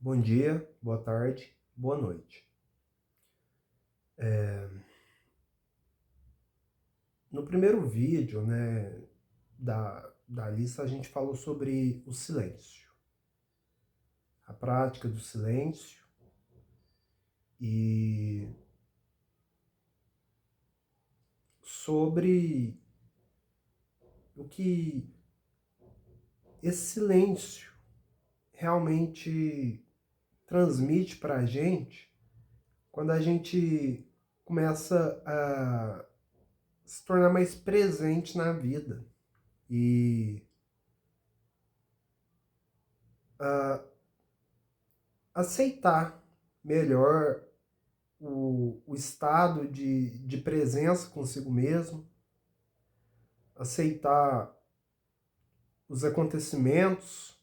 Bom dia, boa tarde, boa noite. No primeiro vídeo, da lista, a gente falou sobre o silêncio, a prática do silêncio e sobre o que esse silêncio realmente transmite para a gente quando a gente começa a se tornar mais presente na vida e a aceitar melhor o estado de presença consigo mesmo, aceitar os acontecimentos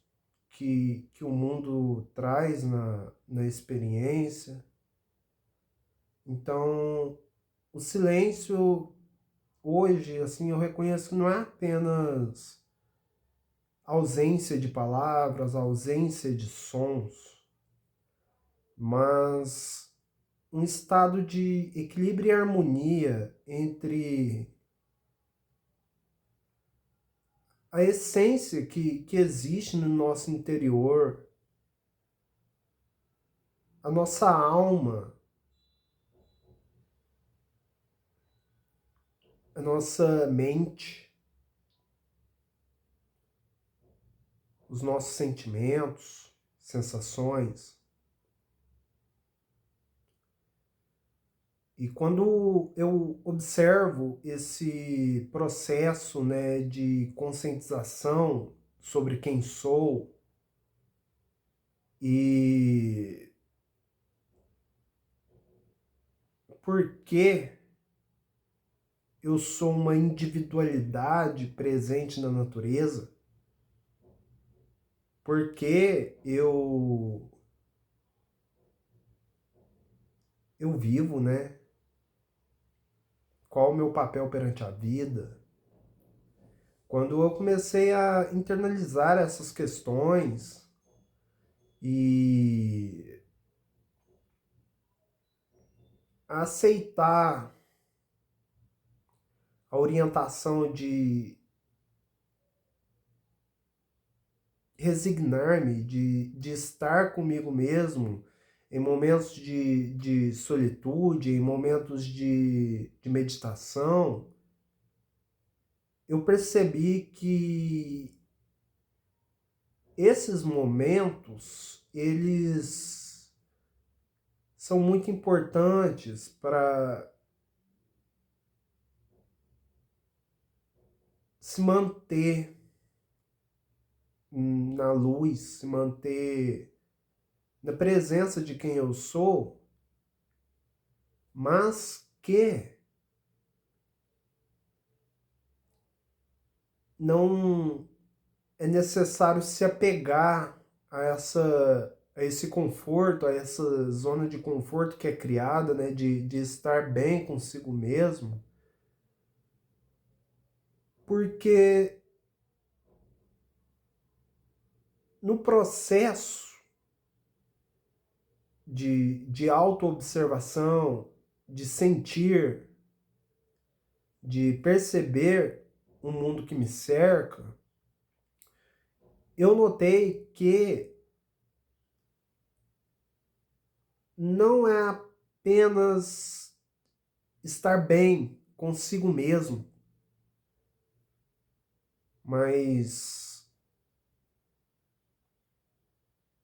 que o mundo traz na experiência. Então, o silêncio, hoje, assim, eu reconheço que não é apenas ausência de palavras, ausência de sons, mas um estado de equilíbrio e harmonia entre a essência que existe no nosso interior, a nossa alma, a nossa mente, os nossos sentimentos, sensações. E quando eu observo esse processo, de conscientização sobre quem sou e por que eu sou uma individualidade presente na natureza, por que eu vivo, né? Qual o meu papel perante a vida? Quando eu comecei a internalizar essas questões e aceitar a orientação de resignar-me, de estar comigo mesmo em momentos de solitude, em momentos de meditação, eu percebi que esses momentos, eles são muito importantes para se manter na luz, se manter na presença de quem eu sou, mas que não é necessário se apegar a esse conforto, a essa zona de conforto que é criada, né, de estar bem consigo mesmo, porque no processo de autoobservação, de sentir, de perceber o mundo que me cerca, eu notei que não é apenas estar bem consigo mesmo, mas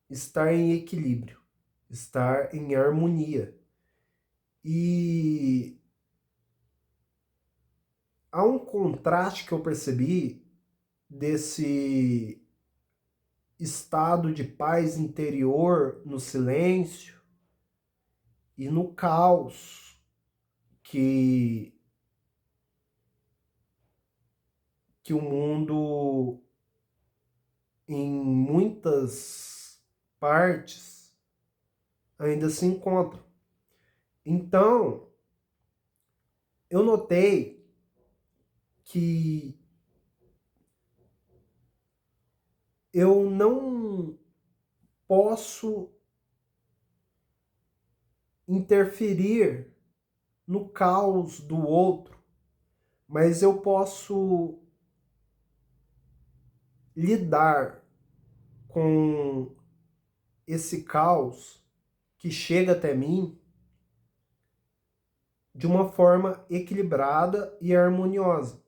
estar em equilíbrio, estar em harmonia. E há um contraste que eu percebi desse estado de paz interior no silêncio e no caos que, que o mundo, em muitas partes, ainda se encontra. Então, eu notei que eu não posso interferir no caos do outro, mas eu posso lidar com esse caos que chega até mim de uma forma equilibrada e harmoniosa.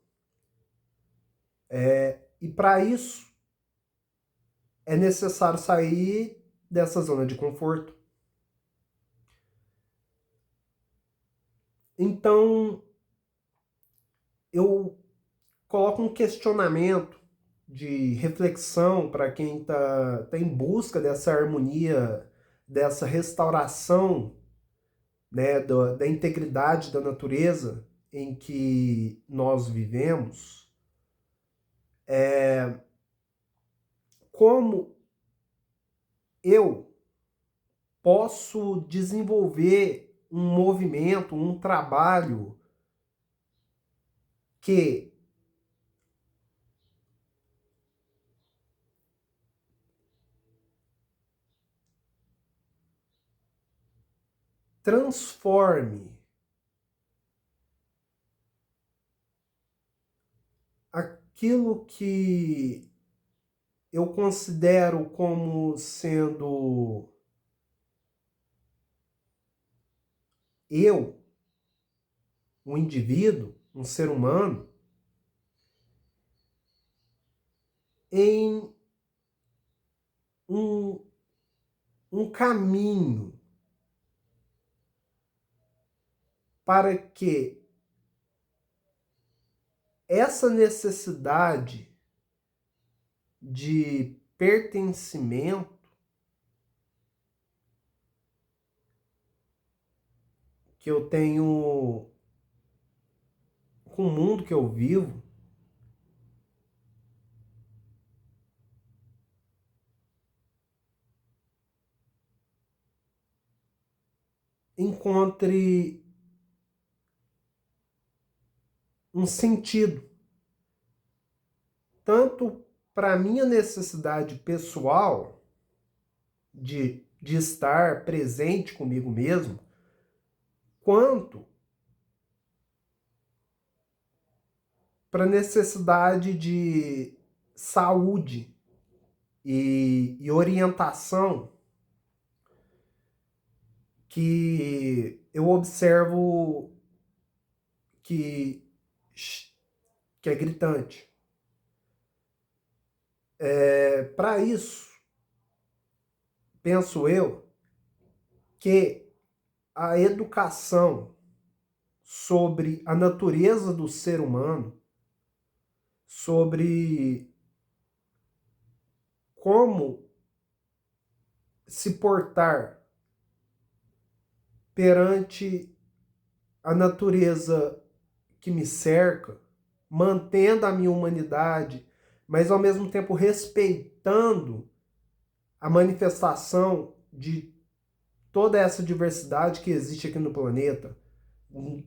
E para isso é necessário sair dessa zona de conforto. Então, eu coloco um questionamento de reflexão para quem está em busca dessa harmonia, dessa restauração, né, da integridade da natureza em que nós vivemos. Como eu posso desenvolver um movimento, um trabalho que transforme aquilo que eu considero como sendo eu, um indivíduo, um ser humano, em um, um caminho para que essa necessidade de pertencimento que eu tenho com o mundo que eu vivo, encontre um sentido, tanto para a minha necessidade pessoal de estar presente comigo mesmo, quanto para a necessidade de saúde e orientação que eu observo que, que é gritante. Para isso, penso eu, que a educação sobre a natureza do ser humano, sobre como se portar perante a natureza que me cerca, mantendo a minha humanidade, mas ao mesmo tempo respeitando a manifestação de toda essa diversidade que existe aqui no planeta,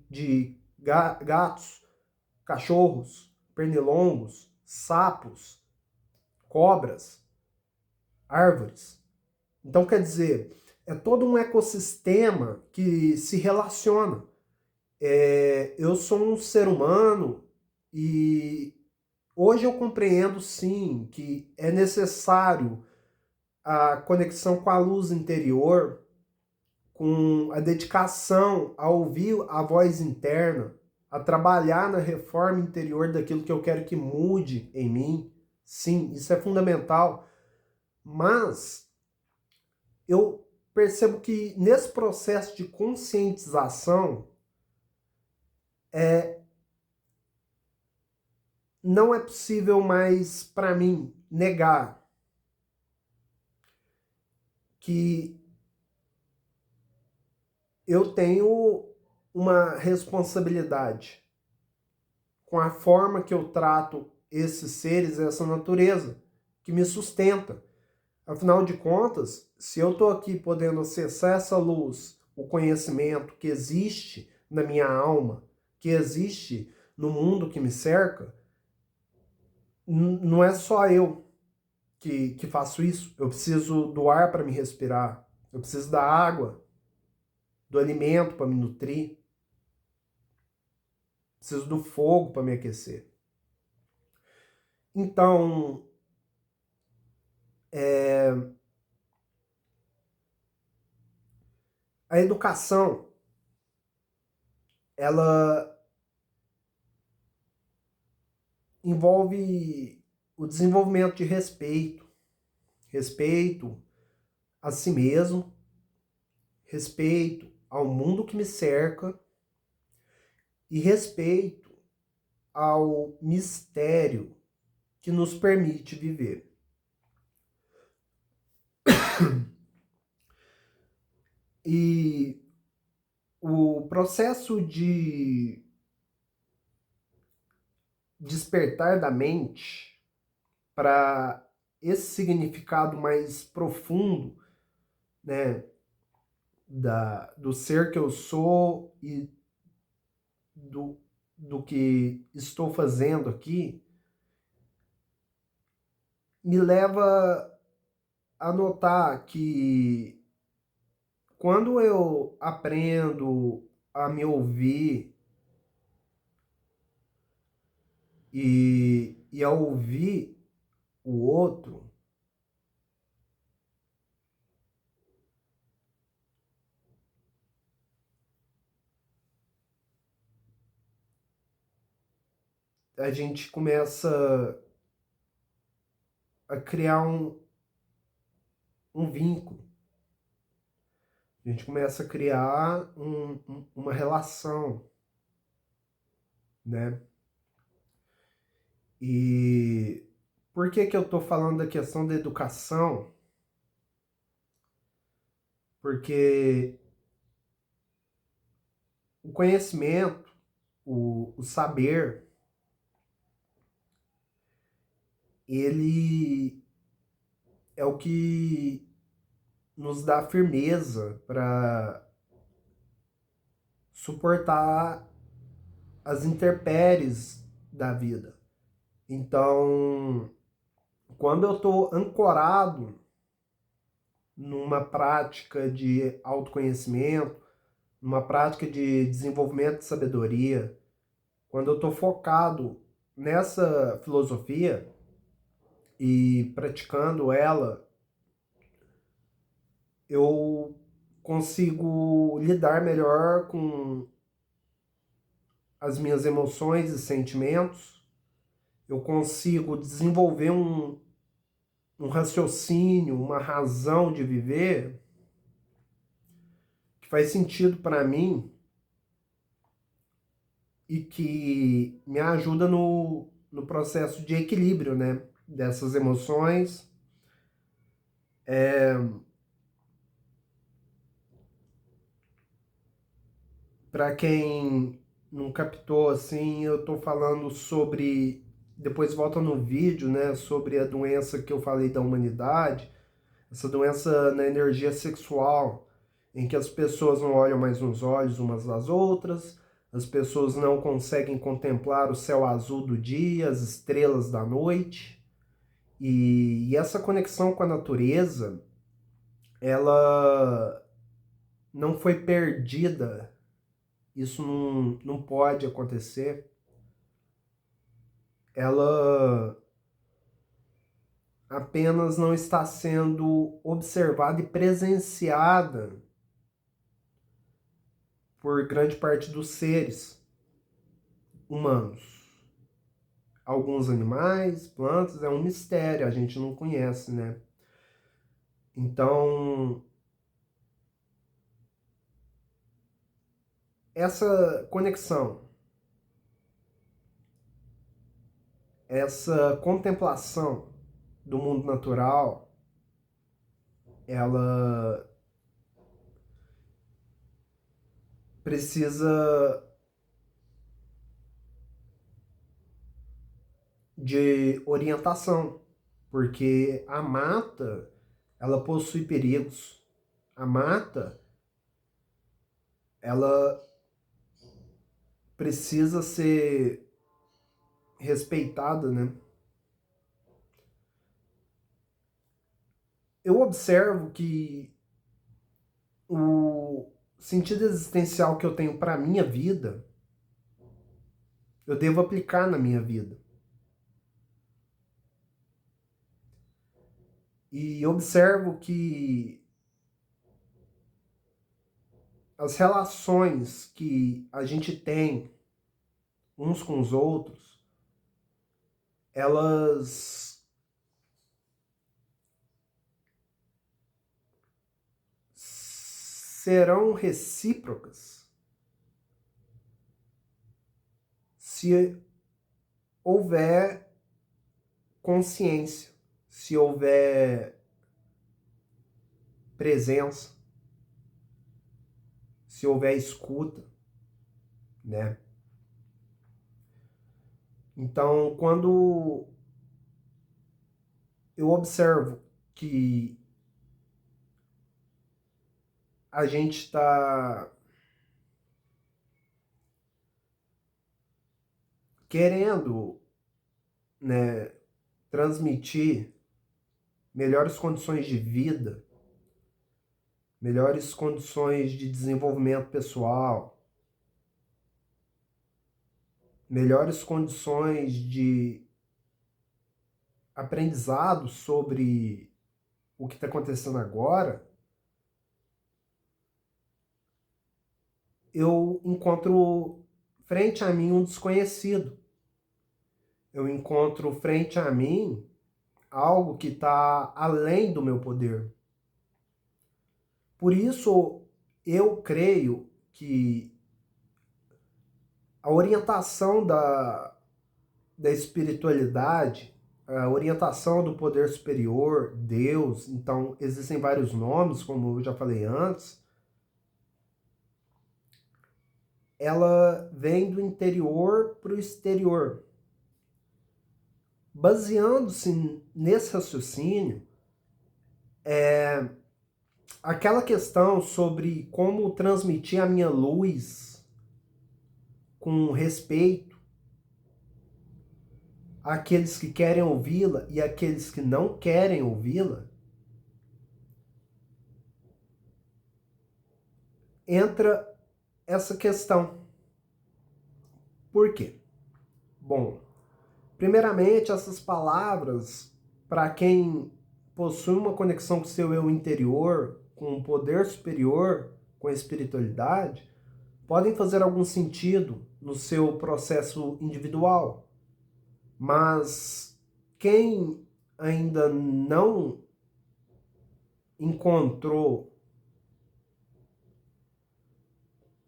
de gatos, cachorros, pernilongos, sapos, cobras, árvores. Então, quer dizer, é todo um ecossistema que se relaciona. Eu sou um ser humano e hoje eu compreendo sim que é necessário a conexão com a luz interior, com a dedicação a ouvir a voz interna, a trabalhar na reforma interior daquilo que eu quero que mude em mim. Sim, isso é fundamental. Mas eu percebo que nesse processo de conscientização não é possível mais para mim negar que eu tenho uma responsabilidade com a forma que eu trato esses seres, essa natureza que me sustenta. Afinal de contas, se eu estou aqui podendo acessar essa luz, o conhecimento que existe na minha alma, que existe no mundo que me cerca, não é só eu que faço isso. Eu preciso do ar para me respirar, eu preciso da água, do alimento para me nutrir, preciso do fogo para me aquecer. Então, a educação, ela envolve o desenvolvimento de respeito, respeito a si mesmo, respeito ao mundo que me cerca e respeito ao mistério que nos permite viver. E o processo de despertar da mente para esse significado mais profundo, né, do ser que eu sou e do que estou fazendo aqui, me leva a notar que quando eu aprendo a me ouvir e a ouvir o outro, a gente começa a criar um vínculo. A gente começa a criar uma relação, né? E por que que eu estou falando da questão da educação? Porque o conhecimento, o saber, ele é o que nos dá firmeza para suportar as intempéries da vida. Então, quando eu estou ancorado numa prática de autoconhecimento, numa prática de desenvolvimento de sabedoria, quando eu estou focado nessa filosofia e praticando ela, eu consigo lidar melhor com as minhas emoções e sentimentos, eu consigo desenvolver um raciocínio, uma razão de viver que faz sentido para mim e que me ajuda no processo de equilíbrio, né, dessas emoções. Para quem não captou, assim, eu tô falando sobre, depois volta no vídeo, né, sobre a doença que eu falei da humanidade, essa doença na energia sexual, em que as pessoas não olham mais nos olhos umas das outras, as pessoas não conseguem contemplar o céu azul do dia, as estrelas da noite, e essa conexão com a natureza, ela não foi perdida. Isso não pode acontecer. Ela apenas não está sendo observada e presenciada por grande parte dos seres humanos. Alguns animais, plantas, é um mistério, a gente não conhece, né? Então, essa conexão, essa contemplação do mundo natural, ela precisa de orientação, porque a mata, ela possui perigos. A mata, ela precisa ser respeitada, né? Eu observo que sentido existencial que eu tenho para a minha vida, eu devo aplicar na minha vida. E observo que as relações que a gente tem uns com os outros, elas serão recíprocas se houver consciência, se houver presença, se houver escuta, né? Então, quando eu observo que a gente está querendo, né, transmitir melhores condições de vida, melhores condições de desenvolvimento pessoal, melhores condições de aprendizado sobre o que está acontecendo agora, eu encontro frente a mim um desconhecido. Eu encontro frente a mim algo que está além do meu poder. Por isso, eu creio que a orientação da espiritualidade, a orientação do poder superior, Deus, então existem vários nomes, como eu já falei antes, ela vem do interior para o exterior. Baseando-se nesse raciocínio, aquela questão sobre como transmitir a minha luz com respeito àqueles que querem ouvi-la e àqueles que não querem ouvi-la, entra essa questão. Por quê? Bom, primeiramente, essas palavras, para quem possui uma conexão com o seu eu interior, com um poder superior, com a espiritualidade, podem fazer algum sentido no seu processo individual. Mas quem ainda não encontrou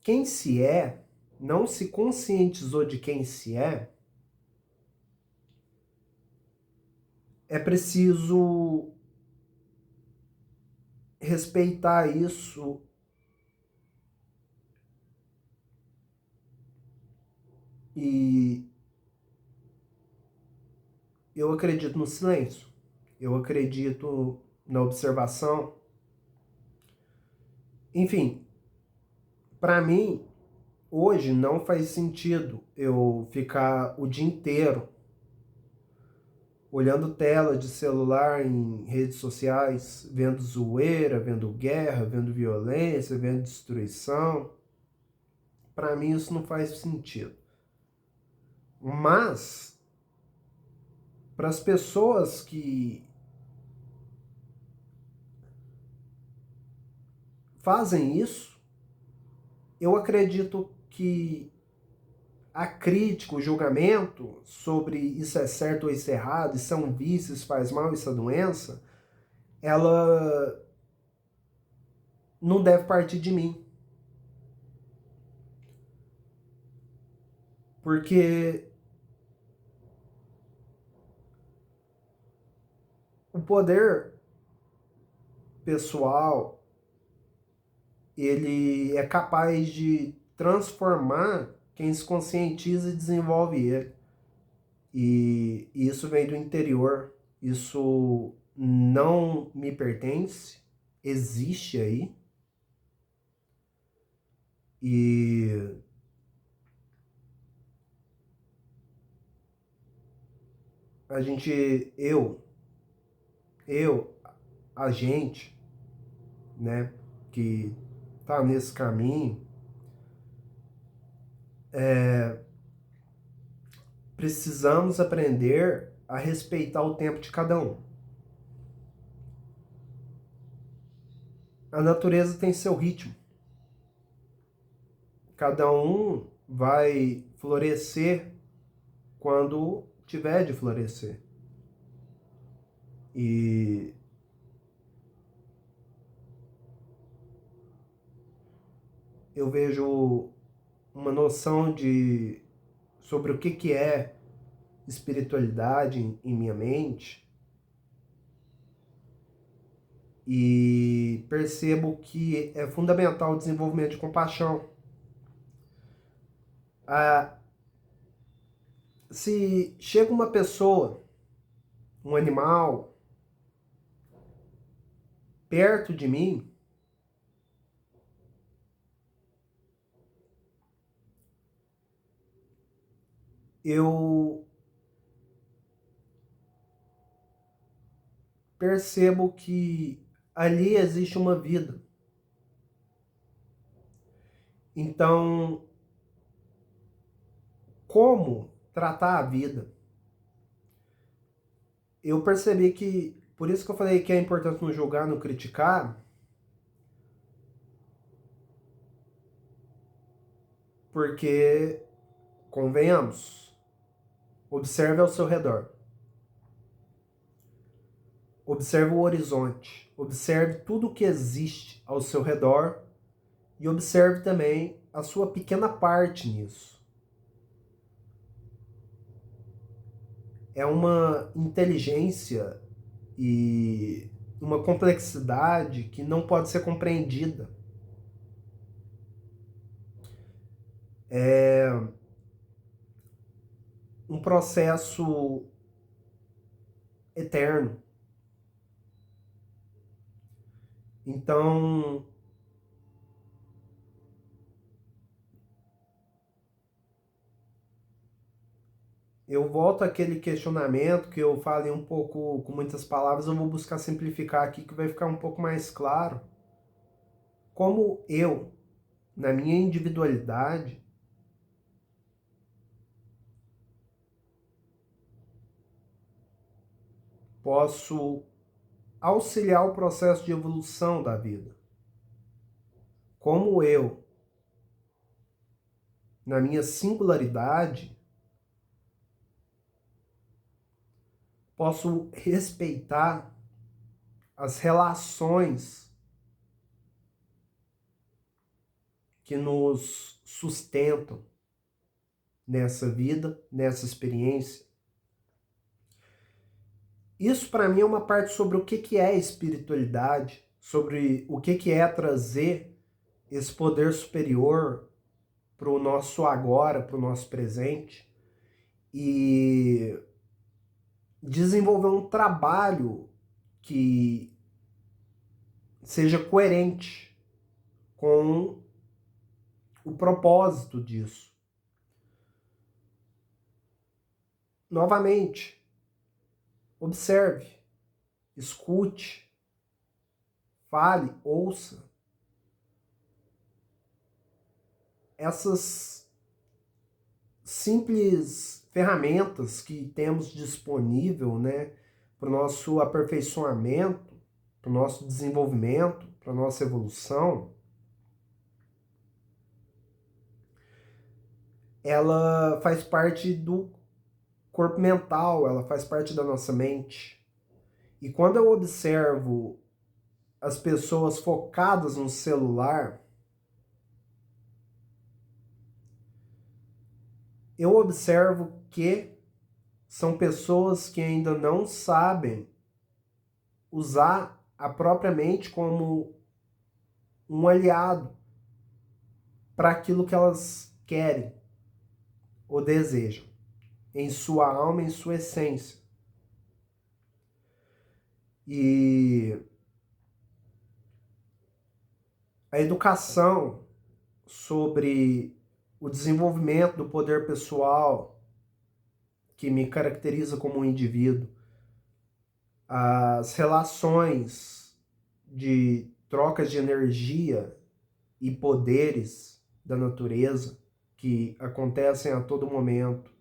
quem se é, não se conscientizou de quem se é preciso respeitar isso e eu acredito no silêncio, eu acredito na observação. Enfim, para mim, hoje não faz sentido eu ficar o dia inteiro olhando tela de celular em redes sociais, vendo zoeira, vendo guerra, vendo violência, vendo destruição. Para mim isso não faz sentido. Mas para as pessoas que fazem isso, eu acredito que a crítica, o julgamento sobre isso é certo ou isso é errado, isso é um vício, isso faz mal, isso é doença, ela não deve partir de mim. Porque o poder pessoal, ele é capaz de transformar quem se conscientiza e desenvolve ele. E isso vem do interior. Isso não me pertence, existe aí. E a gente, eu, a gente, né, que tá nesse caminho, precisamos aprender a respeitar o tempo de cada um. A natureza tem seu ritmo. Cada um vai florescer quando tiver de florescer. E eu vejo uma noção sobre o que é espiritualidade em minha mente e percebo que é fundamental o desenvolvimento de compaixão. Se chega uma pessoa, um animal, perto de mim, eu percebo que ali existe uma vida. Então, como tratar a vida? Eu percebi que, por isso que eu falei que é importante não julgar, não criticar, porque, convenhamos, observe ao seu redor. Observe o horizonte. Observe tudo o que existe ao seu redor e observe também a sua pequena parte nisso. É uma inteligência e uma complexidade que não pode ser compreendida. É um processo eterno. Então, eu volto àquele questionamento que eu falei um pouco com muitas palavras, eu vou buscar simplificar aqui que vai ficar um pouco mais claro. Como eu, na minha individualidade, posso auxiliar o processo de evolução da vida. Como eu, na minha singularidade, posso respeitar as relações que nos sustentam nessa vida, nessa experiência. Isso para mim é uma parte sobre o que é espiritualidade, sobre o que é trazer esse poder superior para o nosso agora, para o nosso presente e desenvolver um trabalho que seja coerente com o propósito disso. Novamente, observe, escute, fale, ouça. Essas simples ferramentas que temos disponível, né, para o nosso aperfeiçoamento, para o nosso desenvolvimento, para a nossa evolução, ela faz parte do corpo mental, ela faz parte da nossa mente. E quando eu observo as pessoas focadas no celular, eu observo que são pessoas que ainda não sabem usar a própria mente como um aliado para aquilo que elas querem ou desejam, em sua alma, em sua essência. E a educação sobre o desenvolvimento do poder pessoal que me caracteriza como um indivíduo, as relações de trocas de energia e poderes da natureza que acontecem a todo momento,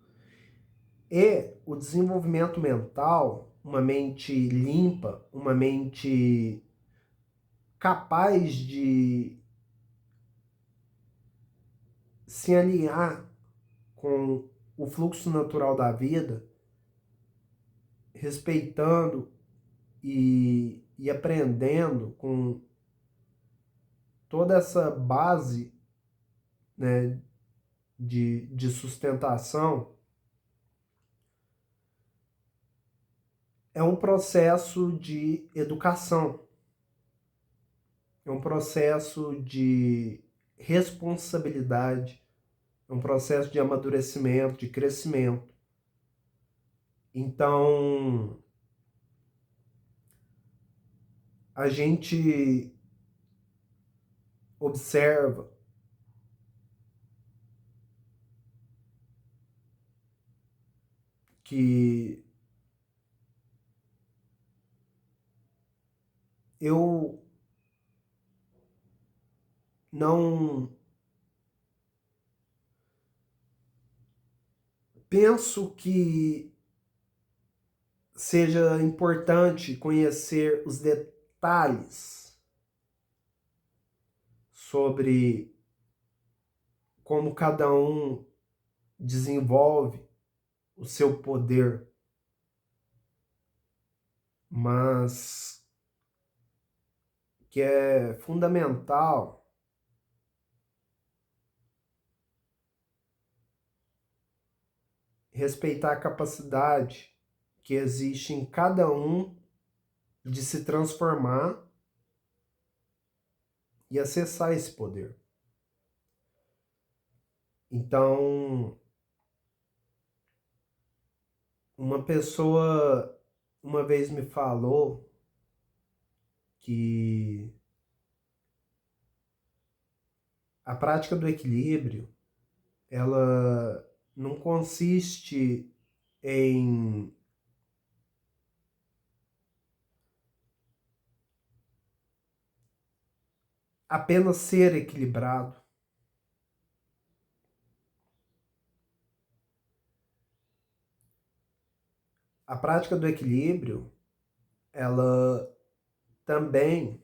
e o desenvolvimento mental, uma mente limpa, uma mente capaz de se alinhar com o fluxo natural da vida, respeitando e aprendendo com toda essa base, né, de sustentação, é um processo de educação, é um processo de responsabilidade, é um processo de amadurecimento, de crescimento. Então, a gente observa que eu não penso que seja importante conhecer os detalhes sobre como cada um desenvolve o seu poder, mas que é fundamental respeitar a capacidade que existe em cada um de se transformar e acessar esse poder. Então, uma pessoa uma vez me falou que a prática do equilíbrio, ela não consiste em apenas ser equilibrado. A prática do equilíbrio, ela também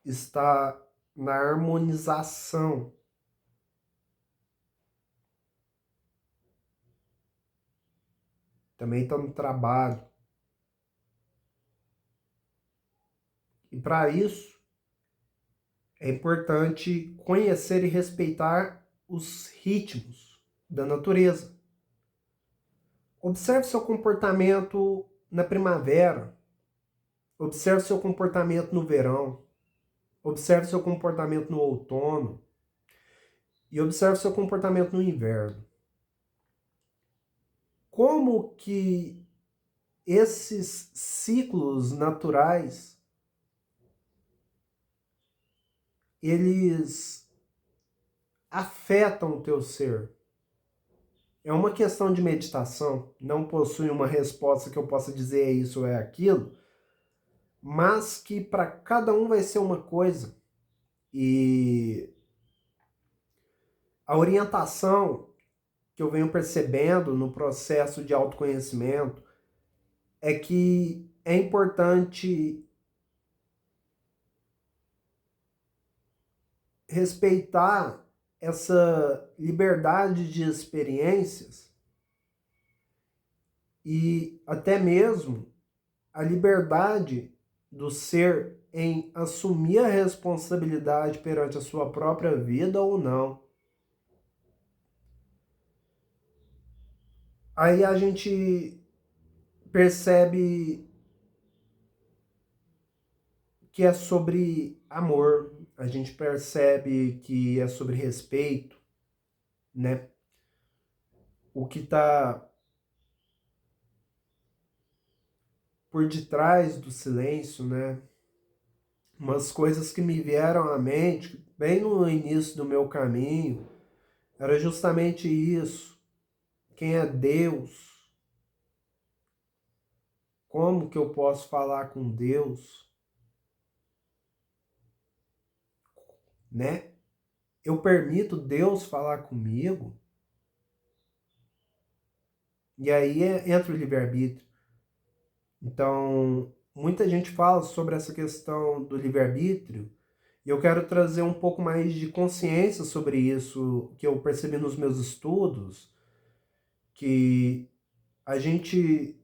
está na harmonização, também está no trabalho. E para isso, é importante conhecer e respeitar os ritmos da natureza. Observe seu comportamento na primavera, observe seu comportamento no verão, observe seu comportamento no outono e observe seu comportamento no inverno. Como que esses ciclos naturais eles afetam o teu ser? É uma questão de meditação, não possui uma resposta que eu possa dizer é isso ou é aquilo, mas que para cada um vai ser uma coisa. E a orientação que eu venho percebendo no processo de autoconhecimento é que é importante respeitar essa liberdade de experiências e até mesmo a liberdade do ser em assumir a responsabilidade perante a sua própria vida ou não. Aí a gente percebe que é sobre amor, a gente percebe que é sobre respeito, né? O que está por detrás do silêncio, né? Umas coisas que me vieram à mente bem no início do meu caminho era justamente isso. Quem é Deus? Como que eu posso falar com Deus, né? Eu permito Deus falar comigo? E aí entra o livre-arbítrio. Então, muita gente fala sobre essa questão do livre-arbítrio, e eu quero trazer um pouco mais de consciência sobre isso, que eu percebi nos meus estudos, que a gente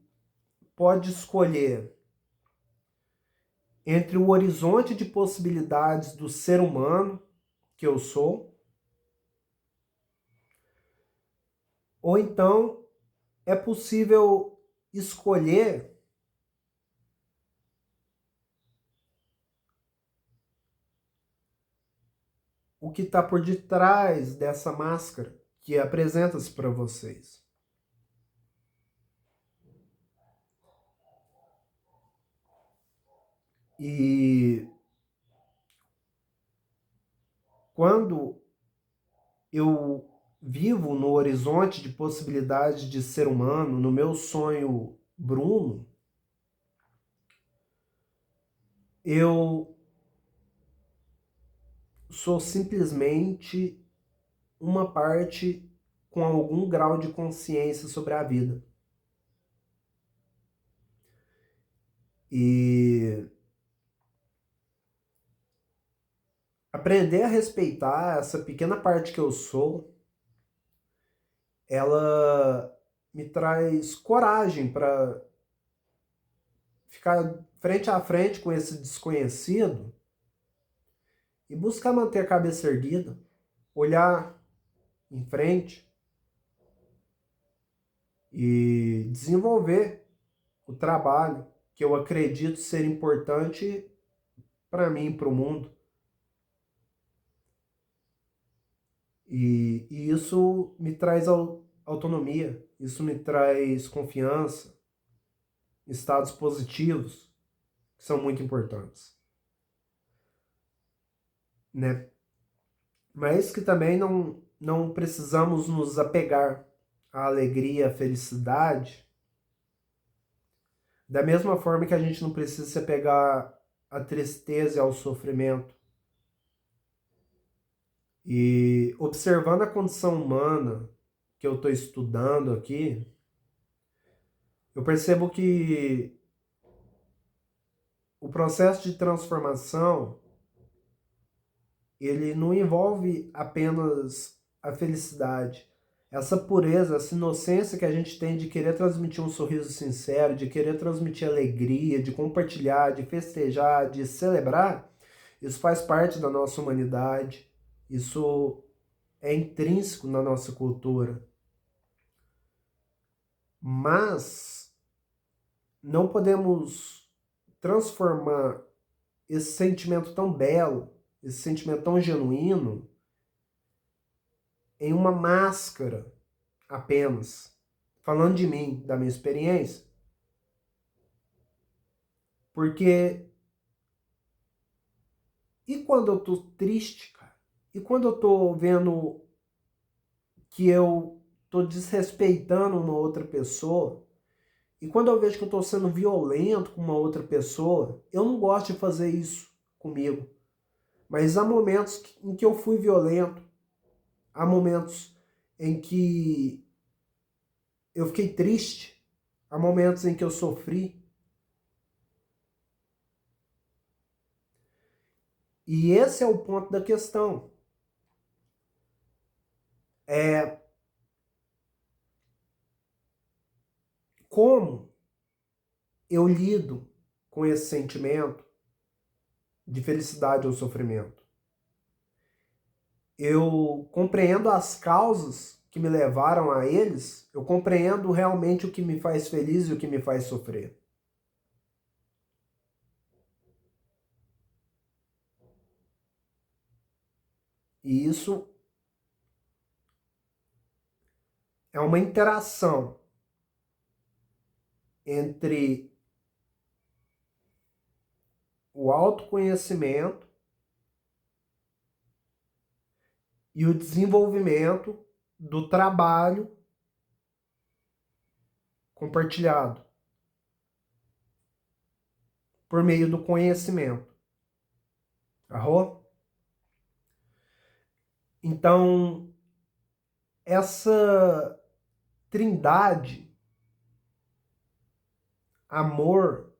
pode escolher entre o horizonte de possibilidades do ser humano que eu sou, ou então é possível escolher o que está por detrás dessa máscara que apresenta-se para vocês. E quando eu vivo no horizonte de possibilidades de ser humano, no meu sonho Bruno, eu sou simplesmente uma parte com algum grau de consciência sobre a vida. E aprender a respeitar essa pequena parte que eu sou, ela me traz coragem para ficar frente a frente com esse desconhecido e buscar manter a cabeça erguida, olhar em frente e desenvolver o trabalho que eu acredito ser importante para mim e para o mundo. E isso me traz autonomia, isso me traz confiança, estados positivos, que são muito importantes, né? Mas que também não precisamos nos apegar à alegria, à felicidade, da mesma forma que a gente não precisa se apegar à tristeza e ao sofrimento. E observando a condição humana que eu estou estudando aqui, eu percebo que o processo de transformação ele não envolve apenas a felicidade. Essa pureza, essa inocência que a gente tem de querer transmitir um sorriso sincero, de querer transmitir alegria, de compartilhar, de festejar, de celebrar, isso faz parte da nossa humanidade. Isso é intrínseco na nossa cultura. Mas não podemos transformar esse sentimento tão belo, esse sentimento tão genuíno, em uma máscara apenas. Falando de mim, da minha experiência. Porque e quando eu tô triste, cara? E quando eu tô vendo que eu tô desrespeitando uma outra pessoa? E quando eu vejo que eu tô sendo violento com uma outra pessoa, eu não gosto de fazer isso comigo. Mas há momentos em que eu fui violento, há momentos em que eu fiquei triste, há momentos em que eu sofri. E esse é o ponto da questão. É como eu lido com esse sentimento de felicidade ou sofrimento. Eu compreendo as causas que me levaram a eles, eu compreendo realmente o que me faz feliz e o que me faz sofrer. E isso é uma interação entre o autoconhecimento e o desenvolvimento do trabalho compartilhado. por meio do conhecimento. Arro? Então, essa trindade, amor,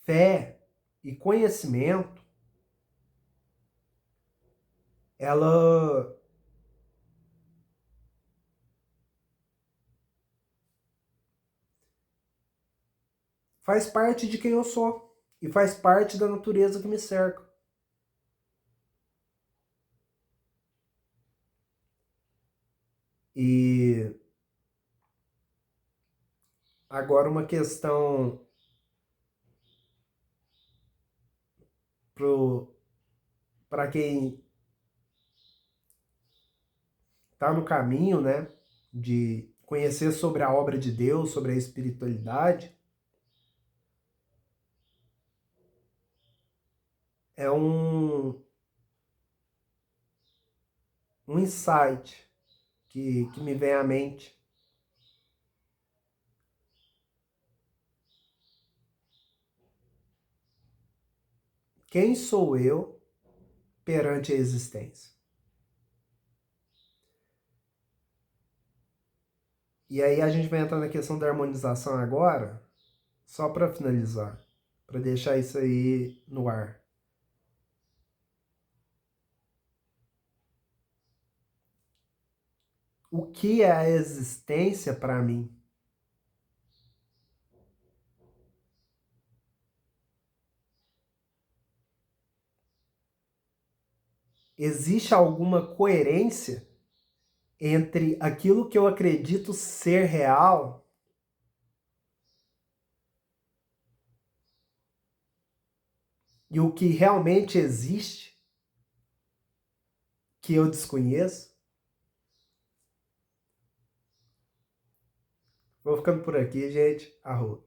fé e conhecimento, ela faz parte de quem eu sou e faz parte da natureza que me cerca. E agora uma questão para quem está no caminho, né, de conhecer sobre a obra de Deus, sobre a espiritualidade, é um insight que me vem à mente. Quem sou eu perante a existência? E aí a gente vai entrar na questão da harmonização agora, só para finalizar, para deixar isso aí no ar. O que é a existência para mim? Existe alguma coerência entre aquilo que eu acredito ser real e o que realmente existe, que eu desconheço? Vou ficando por aqui, gente. Arroba.